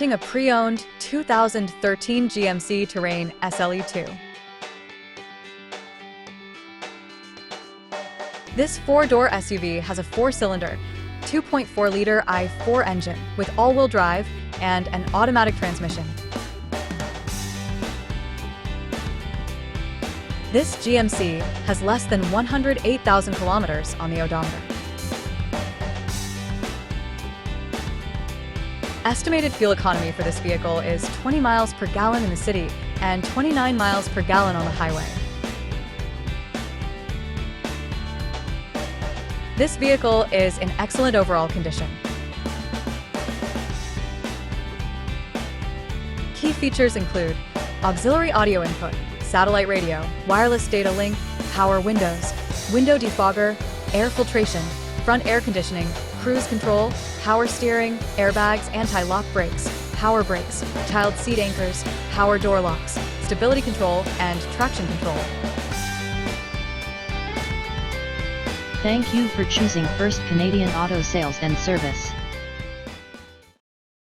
A pre-owned 2013 GMC Terrain SLE-2. This four-door SUV has a four-cylinder, 2.4-liter i4 engine with all-wheel drive and an automatic transmission. This GMC has less than 108,000 kilometers on the odometer. Estimated fuel economy for this vehicle is 20 miles per gallon in the city and 29 miles per gallon on the highway. This vehicle is in excellent overall condition. Key features include auxiliary audio input, satellite radio, wireless data link, power windows, window defogger, air filtration, front air conditioning, cruise control, power steering, airbags, anti-lock brakes, power brakes, child seat anchors, power door locks, stability control, and traction control. Thank you for choosing First Canadian Auto Sales and Service.